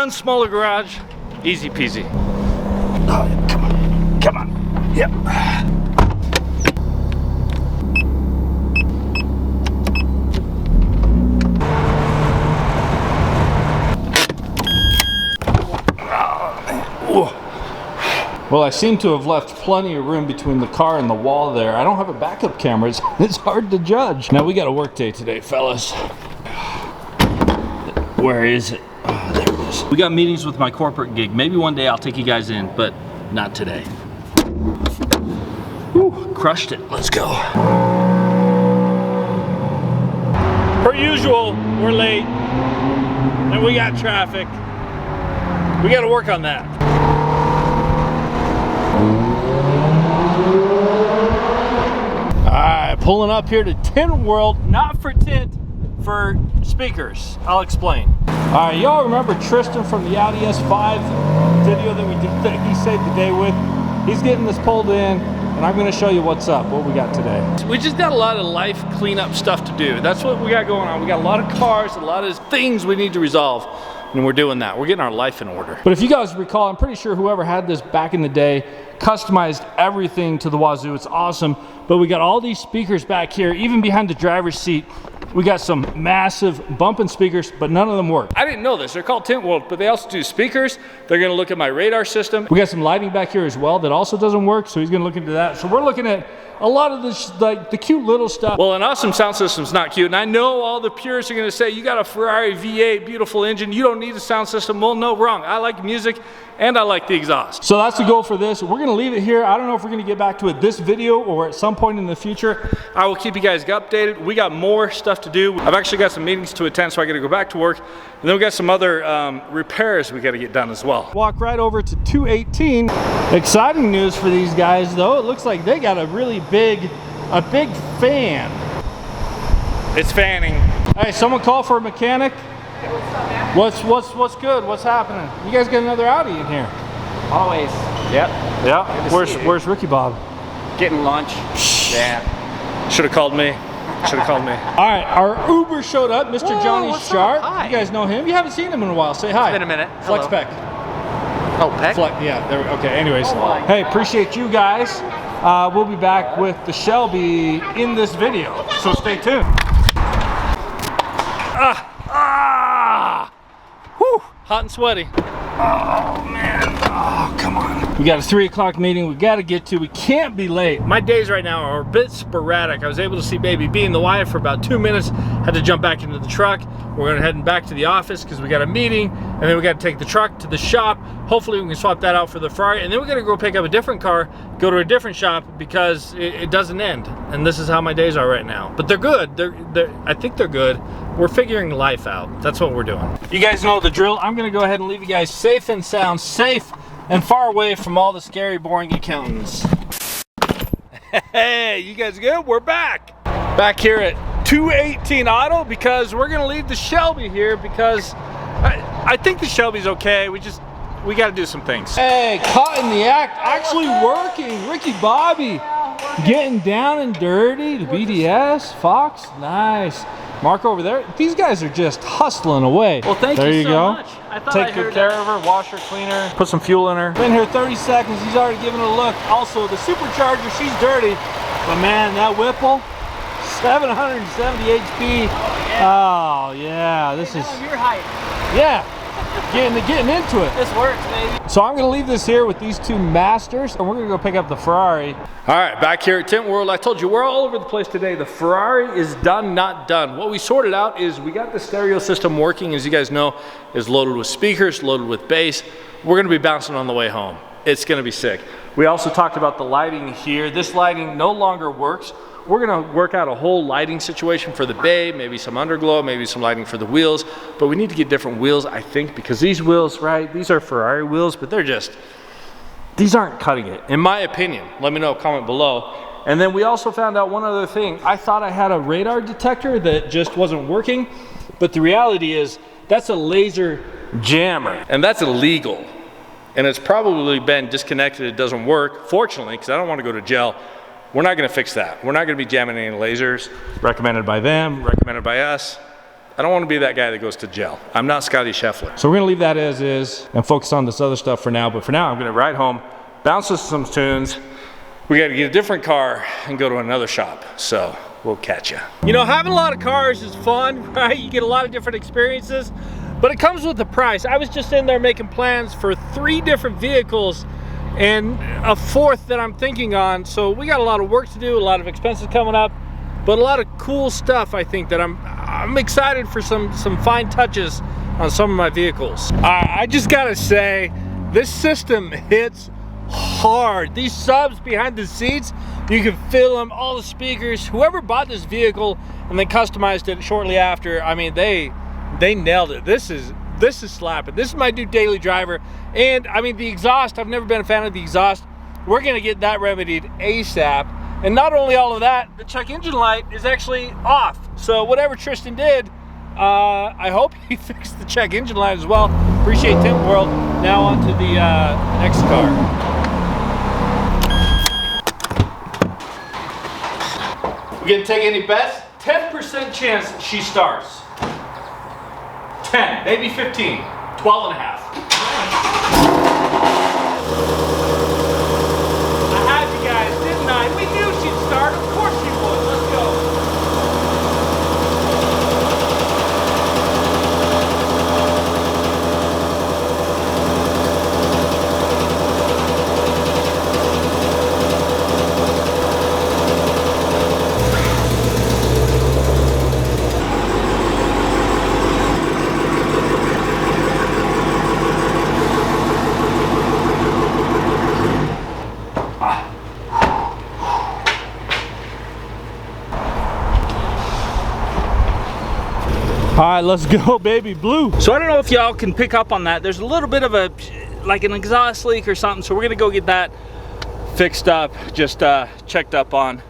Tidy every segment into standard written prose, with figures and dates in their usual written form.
One smaller garage, easy peasy. Oh, come on, come on. Yep. Well, I seem to have left plenty of room between the car and the wall there. I don't have a backup camera. It's hard to judge. Now, we got a work day today, fellas. Where is it? Oh, there it is. We got meetings with my corporate gig. Maybe one day I'll take you guys in, but not today. Whew, crushed it. Let's go. Per usual, we're late. And we got traffic. We got to work on that. Alright, pulling up here to Tint World, not for tint, for speakers. I'll explain. Alright, y'all remember Tristan from the Audi S5 video that we did that he saved the day with? He's getting this pulled in, and I'm going to show you what's up, what we got today. We just got a lot of life cleanup stuff to do. That's what we got going on. We got a lot of cars, a lot of things we need to resolve. And we're doing that. We're getting our life in order. But if you guys recall, I'm pretty sure whoever had this back in the day customized everything to the wazoo. It's awesome. But we got all these speakers back here, even behind the driver's seat. We got some massive bumping speakers, but none of them work. I didn't know this. They're called Tint World, but they also do speakers. They're going to look at my radar system. We got some lighting back here as well that also doesn't work, so he's going to look into that. So we're looking at a lot of this, like the cute little stuff. Well, an awesome sound system's not cute, and I know all the purists are going to say, you got a Ferrari V8, beautiful engine, you don't need a sound system. Well, no, wrong. I like music, and I like the exhaust. So that's the goal for this. We're going to leave it here. I don't know if we're going to get back to it this video or at some point in the future. I will keep you guys updated. We got more stuff to do. I've actually got some meetings to attend, so I got to go back to work. And then we got some other repairs we got to get done as well. Walk right over to 218. Exciting news for these guys, though. It looks like they got a really big fan. It's fanning. Hey, someone call for a mechanic. Hey, what's up, man? What's good? What's happening? You guys got another Audi in here. Always. Yep. Yeah. Where's Ricky Bob? Getting lunch. Yeah. Should have called me. Should have called me. All right, our Uber showed up, Mr. Whoa, Johnny what's Sharp. up? Hi. You guys know him. You haven't seen him in a while. Say hi. It's been a minute. Flex Hello. Peck. Oh, Peck? Yeah, there we go. Okay, anyways. Oh my Hey, God. appreciate you guys. We'll be back with the Shelby in this video, so stay tuned. Whew, hot and sweaty. Oh man, oh come on. We got a 3 o'clock meeting we got to get to. We can't be late. My days right now are a bit sporadic. I was able to see baby B in the Y for about 2 minutes. Had to jump back into the truck. We're gonna head back to the office because we got a meeting, and then we got to take the truck to the shop. Hopefully we can swap that out for the Ferrari, and then we're gonna go pick up a different car, go to a different shop because it doesn't end. And this is how my days are right now. But they're good. I think they're good. We're figuring life out. That's what we're doing. You guys know the drill. I'm gonna go ahead and leave you guys safe and sound, safe and far away from all the scary, boring accountants. Hey, you guys good? We're back. Back here at 218 Auto because we're gonna leave the Shelby here because I think the Shelby's okay. We gotta do some things. Hey, caught in the act, actually working. Ricky Bobby, getting down and dirty. The BDS, Fox, nice. Mark over there. These guys are just hustling away. Well, thank there you so so much. I thought Take good care of her, wash her, clean her, put some fuel in her. Been here 30 seconds, he's already given it a look. Also, the supercharger, she's dirty. But man, that Whipple, 770 HP. Oh yeah, this is, Your height. yeah, getting into it. This works, baby. So I'm gonna leave this here with these two masters, and we're gonna go pick up the Ferrari. All right, back here at Tint World, I told you we're all over the place today. The Ferrari is done, not done. What we sorted out is we got the stereo system working, as you guys know, is loaded with speakers, loaded with bass. We're gonna be bouncing on the way home. It's gonna be sick. We also talked about the lighting here. This lighting no longer works. We're gonna work out a whole lighting situation for the bay, maybe some underglow, maybe some lighting for the wheels, but we need to get different wheels, I think, because these wheels, right, these are Ferrari wheels, but these aren't cutting it, in my opinion. Let me know, comment below. And then we also found out one other thing. I thought I had a radar detector that just wasn't working, but the reality is that's a laser jammer, and that's illegal. And it's probably been disconnected, it doesn't work, fortunately, because I don't want to go to jail. We're not gonna fix that. We're not gonna be jamming any lasers. Recommended by them, recommended by us. I don't want to be that guy that goes to jail. I'm not Scotty Scheffler. So we're gonna leave that as is and focus on this other stuff for now. But for now, I'm gonna ride home, bounce with some tunes. We gotta get a different car and go to another shop. So we'll catch you. You know, having a lot of cars is fun, right? You get a lot of different experiences, but it comes with a price. I was just in there making plans for 3 different vehicles and a 4th that I'm thinking on. So we got a lot of work to do, a lot of expenses coming up, but a lot of cool stuff. I think that I'm excited for some fine touches on some of my vehicles. I just gotta say, this system hits hard. These subs behind the seats, you can feel them, all the speakers. Whoever bought this vehicle and then customized it shortly after, I mean, they nailed it. This is slapping. This is my new daily driver. And I mean, the exhaust, I've never been a fan of the exhaust. We're gonna get that remedied ASAP. And not only all of that, the check engine light is actually off. So whatever Tristan did, I hope he fixed the check engine light as well. Appreciate Tint World. Now on to the next car. We gonna take any bets? 10% chance she starts. 10, maybe 15, 12 and a half. I had you guys, didn't I? We knew she'd start. Of course she would. Let's go. All right, let's go, baby blue. So I don't know if y'all can pick up on that. There's a little bit of a, like an exhaust leak or something. So we're gonna go get that fixed up, just checked up on.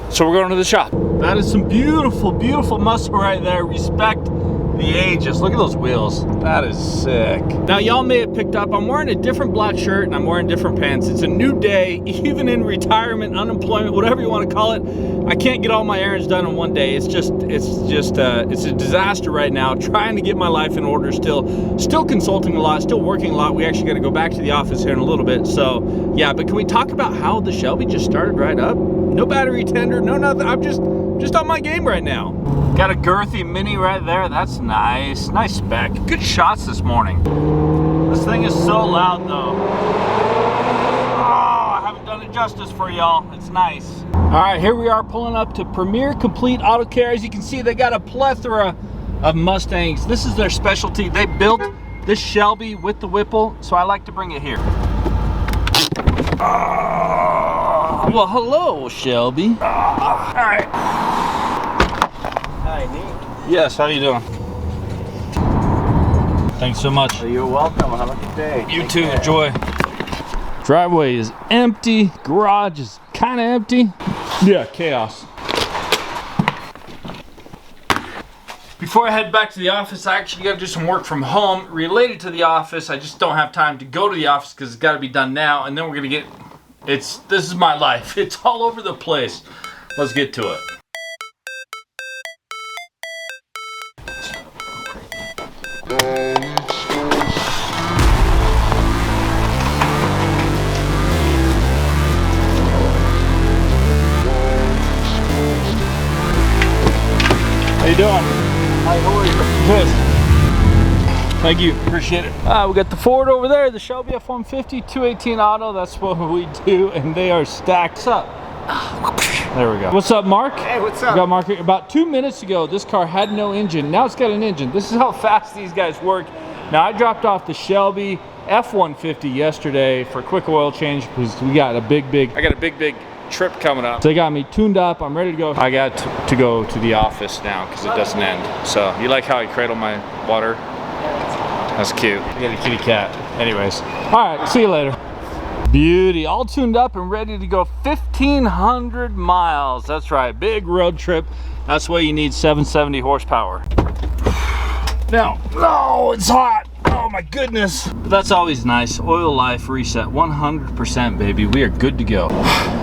So we're going to the shop. That is some beautiful, beautiful muscle right there. Respect the ages. Look at those wheels. That is sick. Now y'all may have picked up, I'm wearing a different black shirt and I'm wearing different pants. It's a new day, even in retirement, unemployment, whatever you want to call it. I can't get all my errands done in one day. It's a disaster right now. Trying to get my life in order still consulting a lot, still working a lot. We actually got to go back to the office here in a little bit. So yeah, but can we talk about how the Shelby just started right up? No battery tender, no nothing. I'm just on my game right now. Got a girthy Mini right there. That's nice. Nice spec. Good shots this morning. This thing is so loud though. Oh, I haven't done it justice for y'all. It's nice. All right, here we are pulling up to Premier Complete Auto Care. As you can see, they got a plethora of Mustangs. This is their specialty. They built this Shelby with the Whipple, so I like to bring it here. Well, hello, Shelby. All right. Hi, Nick. Yes, how you doing? Thanks so much. You're welcome. Have a good day. You too, enjoy. Driveway is empty. Garage is kind of empty. Yeah, chaos. Before I head back to the office, I actually got to do some work from home related to the office. I just don't have time to go to the office because it's got to be done now. And then we're going to get, this is my life. It's all over the place. Let's get to it. How you doing? Hi, how are you? Good. Thank you. Appreciate it. We got the Ford over there, the Shelby F-150 218 auto. That's what we do, and they are stacked. What's up? There we go. What's up, Mark? Hey, what's up? We got Mark here. About 2 minutes ago, this car had no engine. Now it's got an engine. This is how fast these guys work. Now I dropped off the Shelby F-150 yesterday for a quick oil change because we got a big trip coming up. So they got me tuned up. I'm ready to go. I got to go to the office now because it doesn't end. So you like how I cradle my water? That's cute. I got a kitty cat. Anyways, all right, see you later. Beauty, all tuned up and ready to go 1,500 miles. That's right, big road trip. That's why you need 770 horsepower. Now, no, it's hot. Oh my goodness. But that's always nice. Oil life reset, 100%, baby. We are good to go.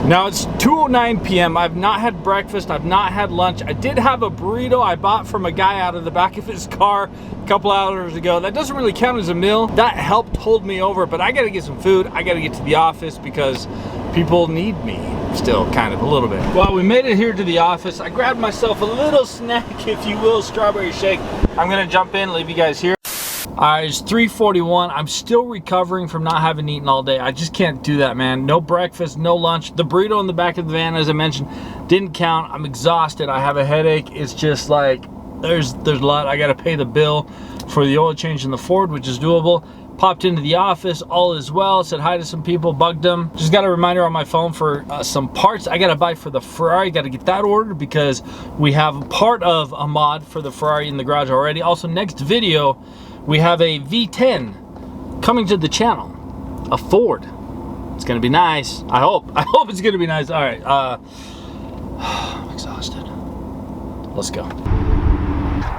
Now it's 2:09 p.m. I've not had breakfast. I've not had lunch. I did have a burrito I bought from a guy out of the back of his car a couple hours ago. That doesn't really count as a meal. That helped hold me over, but I gotta get some food. I gotta get to the office because people need me still, kind of, a little bit. Well, we made it here to the office. I grabbed myself a little snack, if you will, strawberry shake. I'm gonna jump in, leave you guys here. All right, it's 3:41. I'm still recovering from not having eaten all day. I just can't do that, man. No breakfast, no lunch. The burrito in the back of the van, as I mentioned, didn't count. I'm exhausted. I have a headache. It's just like, there's a lot. I gotta pay the bill for the oil change in the Ford, which is doable. Popped into the office, all is well, said hi to some people, bugged them. Just got a reminder on my phone for some parts I gotta buy for the Ferrari. Gotta get that ordered because we have part of a mod for the Ferrari in the garage already. Also, next video, we have a V10 coming to the channel, a Ford. It's gonna be nice, I hope. I hope it's gonna be nice. All right, I'm exhausted. Let's go.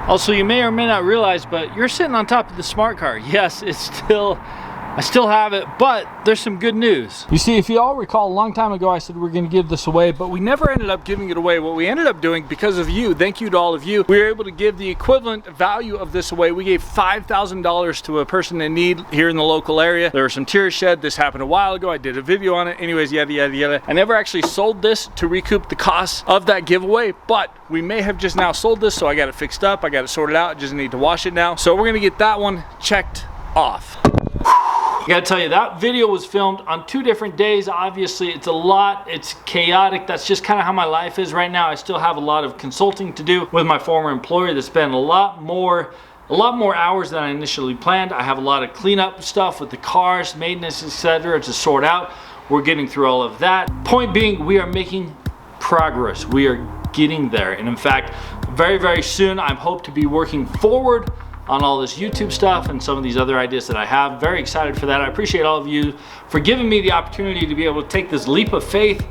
Also, you may or may not realize, but you're sitting on top of the smart car. Yes, I still have it, but there's some good news. You see, if you all recall, a long time ago I said we're gonna give this away, but we never ended up giving it away. What we ended up doing, because of you, thank you to all of you, we were able to give the equivalent value of this away. We gave $5,000 to a person in need here in the local area. There were some tears shed. This happened a while ago. I did a video on it. Anyways, yada, yada, yada. I never actually sold this to recoup the costs of that giveaway, but we may have just now sold this, so I got it fixed up. I got it sorted out. Just need to wash it now. So we're gonna get that one checked off. I gotta tell you, that video was filmed on 2 different days. Obviously, it's a lot, it's chaotic. That's just kind of how my life is right now. I still have a lot of consulting to do with my former employer that's been a lot more hours than I initially planned. I have a lot of cleanup stuff with the cars, maintenance, etc. to sort out. We're getting through all of that. Point being, we are making progress. We are getting there. And in fact, very, very soon, I hope to be working forward on all this YouTube stuff and some of these other ideas that I have. Very excited for that. I appreciate all of you for giving me the opportunity to be able to take this leap of faith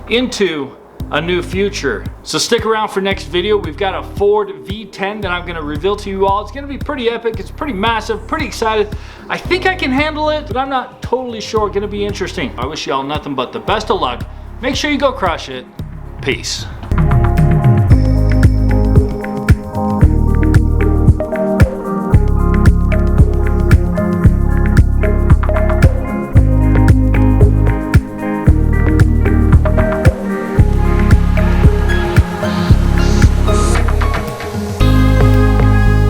into a new future. So stick around for next video. We've got a Ford V10 that I'm gonna reveal to you all. It's gonna be pretty epic. It's pretty massive, pretty excited. I think I can handle it, but I'm not totally sure. Gonna be interesting. I wish you all nothing but the best of luck. Make sure you go crush it. Peace.